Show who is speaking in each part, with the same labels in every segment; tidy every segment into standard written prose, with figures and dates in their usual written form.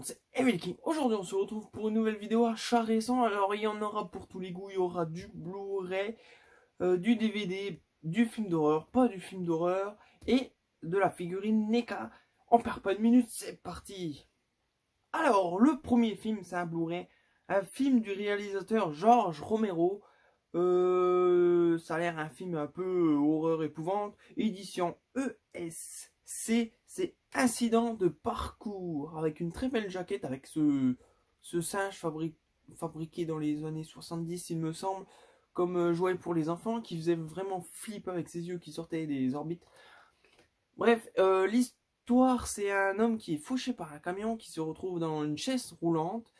Speaker 1: monde, c'est Evil King. Aujourd'hui, on se retrouve pour une nouvelle vidéo achat récent. Alors, il y en aura pour tous les goûts. Il y aura du Blu-ray, du DVD, du film d'horreur, pas du film d'horreur, et de la figurine NECA. On perd pas une minute, c'est parti. Alors, le premier film, c'est un Blu-ray, un film du réalisateur George Romero. Ça a l'air un film un peu horreur épouvante. Édition ESC, c'est Incident de parcours, avec une très belle jaquette, avec ce singe fabriqué dans les années 70, il me semble, comme jouet pour les enfants, qui faisait vraiment flipper avec ses yeux qui sortaient des orbites. Bref, l'histoire, c'est un homme qui est fauché par un camion, qui se retrouve dans une chaise roulante,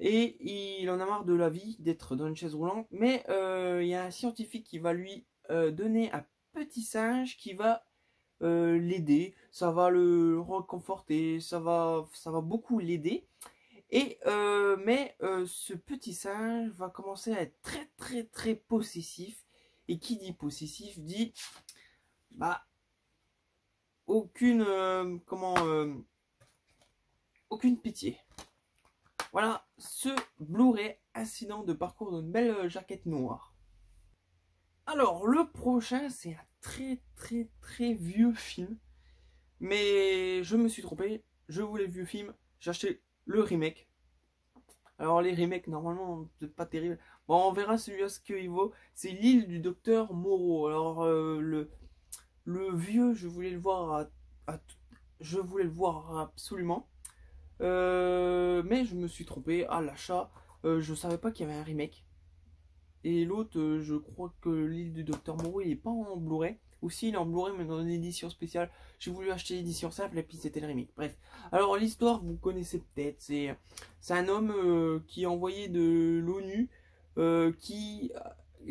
Speaker 1: et il en a marre de la vie, d'être dans une chaise roulante, mais il y a un scientifique qui va lui donner un petit singe qui va l'aider, ça va le réconforter, ça va beaucoup l'aider. Et ce petit singe va commencer à être très possessif. Et qui dit possessif dit aucune aucune pitié. Voilà ce Blu-ray Incident de parcours d'une belle jaquette noire. Alors le prochain, c'est un très vieux film, mais je me suis trompé, je voulais le vieux film, j'ai acheté le remake. Alors les remakes normalement c'est pas terrible. Bon, on verra celui-là ce qu'il vaut. C'est L'île du docteur Moreau. Alors le vieux, je voulais le voir je voulais le voir absolument, mais je me suis trompé à l'achat. Je savais pas qu'il y avait un remake. Et l'autre, je crois que L'île du docteur Moreau, il est pas en Blu-ray. Aussi, il est en Blu-ray, mais dans une édition spéciale. J'ai voulu acheter l'édition simple, et puis c'était le remake. Bref. Alors, l'histoire, vous connaissez peut-être. C'est un homme qui est envoyé de l'ONU,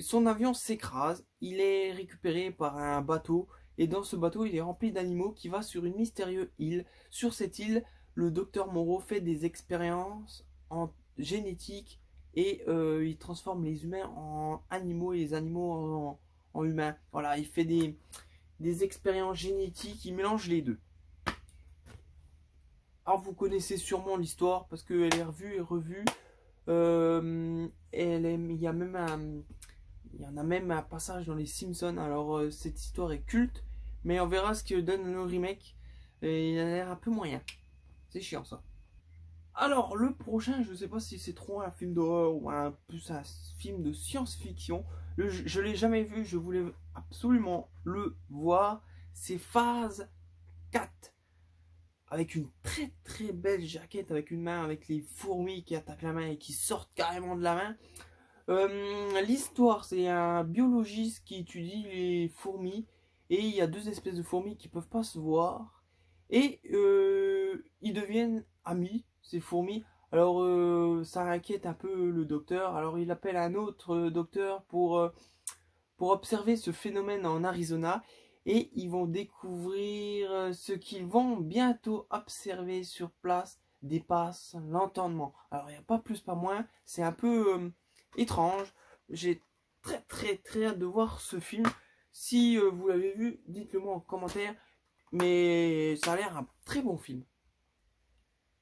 Speaker 1: son avion s'écrase. Il est récupéré par un bateau. Et dans ce bateau, il est rempli d'animaux qui va sur une mystérieuse île. Sur cette île, le docteur Moreau fait des expériences en génétique. Et il transforme les humains en animaux et les animaux en humains. Voilà, il fait des expériences génétiques, il mélange les deux. Alors vous connaissez sûrement l'histoire parce qu'elle est revue et revue. Il y en a même un passage dans les Simpsons. Alors cette histoire est culte, mais on verra ce que donne le remake. Et il a l'air un peu moyen. C'est chiant ça. Alors le prochain, je sais pas si c'est trop un film d'horreur ou plus un film de science-fiction. Je l'ai jamais vu, je voulais absolument le voir. C'est Phase 4. Avec une très belle jaquette, avec une main, avec les fourmis qui attaquent la main et qui sortent carrément de la main. L'histoire, c'est un biologiste qui étudie les fourmis. Et il y a deux espèces de fourmis qui peuvent pas se voir. Et ils deviennent amis, ces fourmis. Alors ça inquiète un peu le docteur. Alors il appelle un autre docteur pour observer ce phénomène en Arizona. Et ils vont découvrir ce qu'ils vont bientôt observer sur place dépasse l'entendement. Alors il n'y a pas plus pas moins. C'est un peu étrange. J'ai très hâte de voir ce film. Si vous l'avez vu, dites-le moi en commentaire. Mais ça a l'air un très bon film.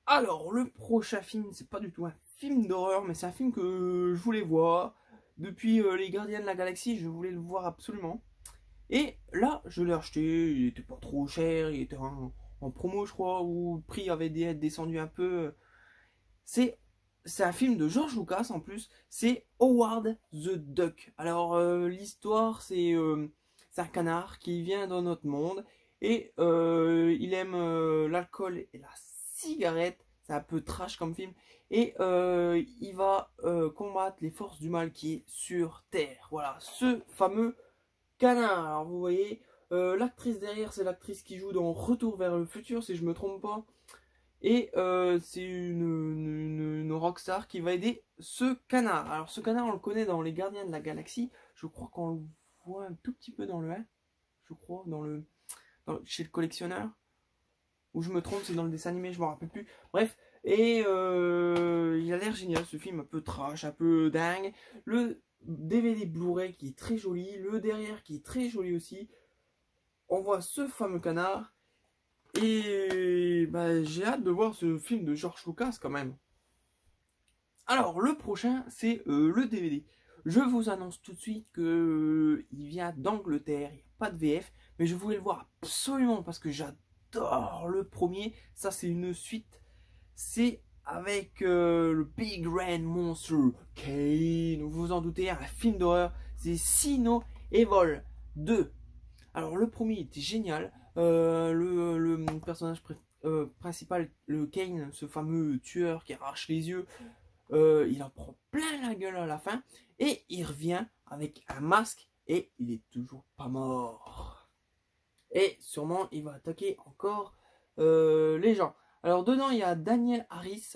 Speaker 1: Alors, le prochain film, c'est pas du tout un film d'horreur, mais c'est un film que je voulais voir. Depuis Les Gardiens de la Galaxie, je voulais le voir absolument. Et là, je l'ai acheté, il était pas trop cher, il était en promo, je crois, où le prix avait descendu un peu. C'est un film de George Lucas en plus, c'est Howard the Duck. Alors, l'histoire, c'est un canard qui vient dans notre monde. Et il aime l'alcool et la cigarette. C'est un peu trash comme film. Et il va combattre les forces du mal qui est sur Terre. Voilà, ce fameux canard. Alors vous voyez, l'actrice derrière, c'est l'actrice qui joue dans Retour vers le futur, si je me trompe pas. Et c'est une rockstar qui va aider ce canard. Alors ce canard, on le connaît dans Les Gardiens de la Galaxie. Je crois qu'on le voit un tout petit peu dans le 1. Je crois, chez le collectionneur, ou je me trompe, c'est dans le dessin animé, je me rappelle plus. Bref, et il a l'air génial ce film, un peu trash, un peu dingue. Le DVD Blu-ray qui est très joli, le derrière qui est très joli aussi. On voit ce fameux canard Et bah, j'ai hâte de voir ce film de George Lucas quand même. Alors, le prochain, c'est le DVD. Je vous annonce tout de suite que il vient d'Angleterre, il n'y a pas de VF, mais je voulais le voir absolument parce que j'adore le premier. Ça, c'est une suite. C'est avec le Big Grand Monster Kane. Vous vous en doutez, un film d'horreur. C'est Sino Evil 2. Alors, le premier était génial. Le personnage principal, le Kane, ce fameux tueur qui arrache les yeux, il en prend plein la gueule à la fin et il revient avec un masque et il est toujours pas mort. Et sûrement il va attaquer encore les gens. Alors dedans il y a Danielle Harris.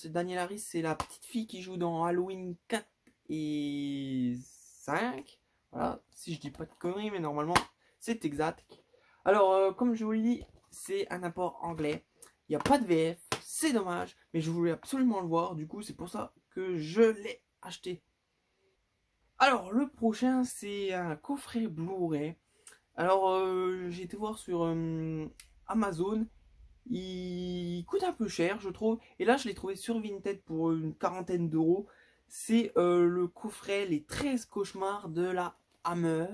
Speaker 1: Danielle Harris, c'est la petite fille qui joue dans Halloween 4 et 5. Voilà, si je dis pas de conneries, mais normalement c'est exact. Alors comme je vous l'ai dit, c'est un import anglais. Il n'y a pas de VF, c'est dommage, mais je voulais absolument le voir, du coup c'est pour ça que je l'ai acheté. Alors le prochain c'est un coffret Blu-ray. Alors j'ai été voir sur Amazon, il coûte un peu cher je trouve, et là je l'ai trouvé sur Vinted pour une quarantaine d'euros. C'est le coffret Les 13 cauchemars de la Hammer,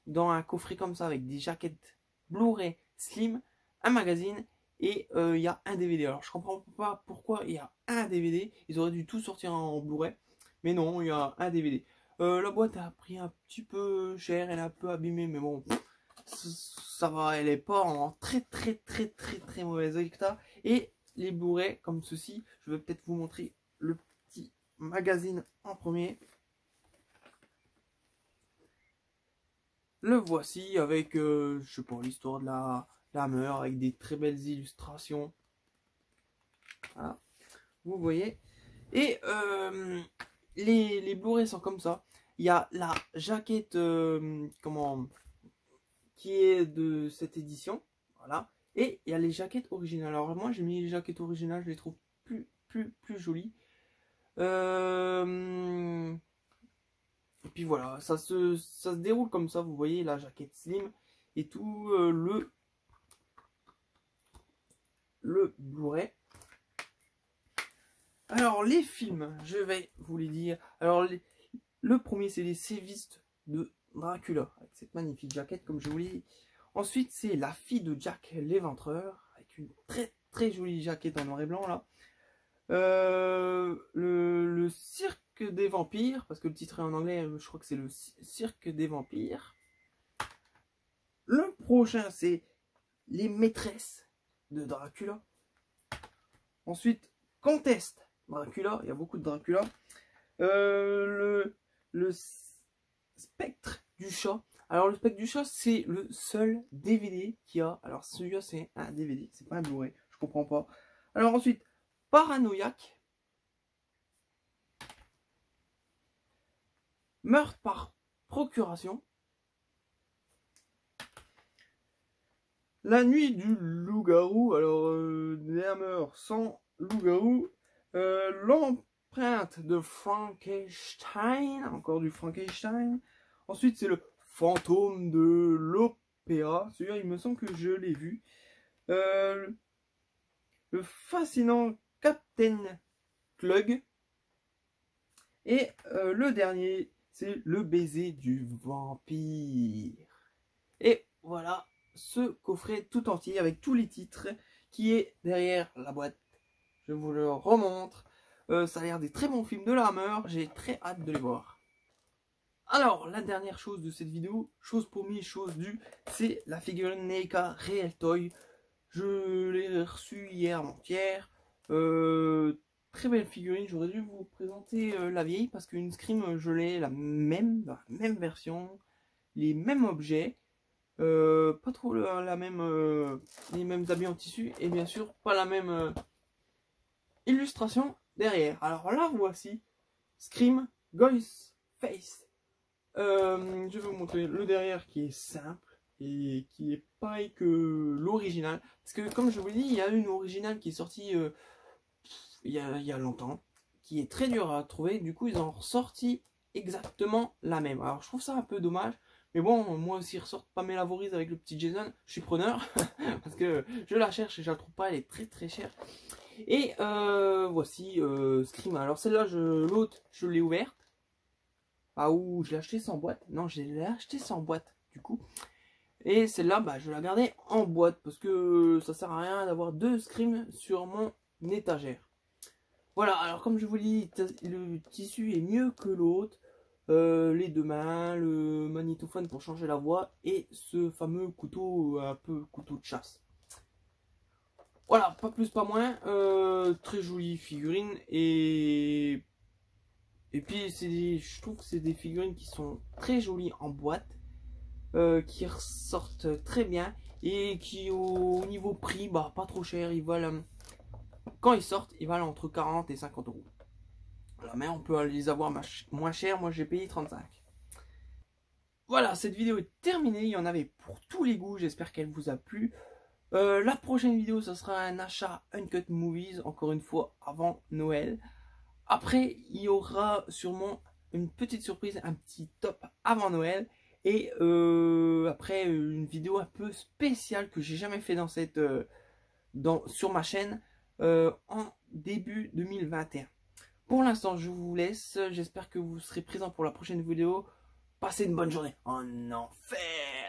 Speaker 1: dans un coffret comme ça avec des jaquettes Blu-ray slim, un magazine. Et il y a un DVD. Alors je comprends pas pourquoi il y a un DVD. Ils auraient dû tout sortir en Blu-ray. Mais non, il y a un DVD. La boîte a pris un petit peu cher. Elle est un peu abîmée. Mais bon, ça va. Elle est pas en très mauvais état. Et les Blu-ray comme ceci. Je vais peut-être vous montrer le petit magazine en premier. Le voici avec, je sais pas, l'histoire de la Hammer avec des très belles illustrations. Voilà, vous voyez. Et les Blu-ray sont comme ça. Il y a la jaquette qui est de cette édition. Voilà. Et il y a les jaquettes originales. Alors moi j'ai mis les jaquettes originales, je les trouve plus jolies. Et puis voilà, ça se déroule comme ça, vous voyez la jaquette slim et tout le Blu-ray. Alors les films, je vais vous les dire. Alors le premier c'est les sévistes de Dracula, avec cette magnifique jaquette comme je vous l'ai dit. Ensuite c'est La fille de Jack l'Éventreur, avec une très jolie jaquette en noir et blanc là. Le cirque des vampires, parce que le titre est en anglais, je crois que c'est le cirque des vampires. Le prochain c'est Les maîtresses de Dracula. Ensuite Contest Dracula, il y a beaucoup de Dracula. Le spectre du chat. Alors le spectre du chat c'est le seul DVD qu'il y a. Alors celui-là c'est un DVD, c'est pas un Blu-ray, je comprends pas. Alors ensuite Paranoïaque, Meurtre par procuration, La nuit du loup-garou, alors des Hammer sans loup-garou, L'empreinte de Frankenstein, encore du Frankenstein. Ensuite c'est le fantôme de l'opéra, celui-là il me semble que je l'ai vu. Le fascinant Captain Klug. Et le dernier, c'est Le baiser du vampire. Et voilà ce coffret tout entier avec tous les titres qui est derrière la boîte. Je vous le remontre. Ça a l'air des très bons films de la Hammer. J'ai très hâte de les voir. Alors, la dernière chose de cette vidéo, chose promise, chose due, c'est la figurine NECA Real Toy. Je l'ai reçue hier, avant-hier. Très belle figurine, j'aurais dû vous présenter la vieille parce qu'une Scream, je l'ai la même version, les mêmes objets, pas trop la même, les mêmes habits en tissu et bien sûr pas la même illustration derrière. Alors là voici Scream Ghostface. Je vais vous montrer le derrière qui est simple et qui est pareil que l'original parce que comme je vous l'ai dit, il y a une originale qui est sortie il y a longtemps, qui est très dur à trouver. Du coup ils ont ressorti exactement la même. Alors je trouve ça un peu dommage Mais bon, moi aussi ressort Pamela Voorhees avec le petit Jason, je suis preneur. Parce que je la cherche et je la trouve pas, elle est très très chère. Et voici Scream. Alors celle-là, l'autre, je l'ai ouverte. Ah ou je l'ai acheté sans boîte. Non, je l'ai acheté sans boîte du coup. Et celle-là, bah, je vais la garder en boîte parce que ça sert à rien d'avoir 2 Scream sur mon étagère. Voilà, alors comme je vous dis, le tissu est mieux que l'autre. Les 2 mains, le magnétophone pour changer la voix et ce fameux couteau, un peu couteau de chasse. Voilà, pas plus pas moins, très jolie figurine et puis je trouve que c'est des figurines qui sont très jolies en boîte, qui ressortent très bien et qui au niveau prix, bah pas trop cher, ils valent, quand ils sortent, ils valent entre 40 et 50 euros. Voilà, mais on peut les avoir moins cher, moi j'ai payé 35. Voilà, cette vidéo est terminée, il y en avait pour tous les goûts, j'espère qu'elle vous a plu. La prochaine vidéo, ce sera un achat Uncut Movies, encore une fois, avant Noël. Après, il y aura sûrement une petite surprise, un petit top avant Noël. Et après, une vidéo un peu spéciale que j'ai jamais fait sur ma chaîne en début 2021. Pour l'instant, je vous laisse. J'espère que vous serez présents pour la prochaine vidéo. Passez une bonne journée en enfer.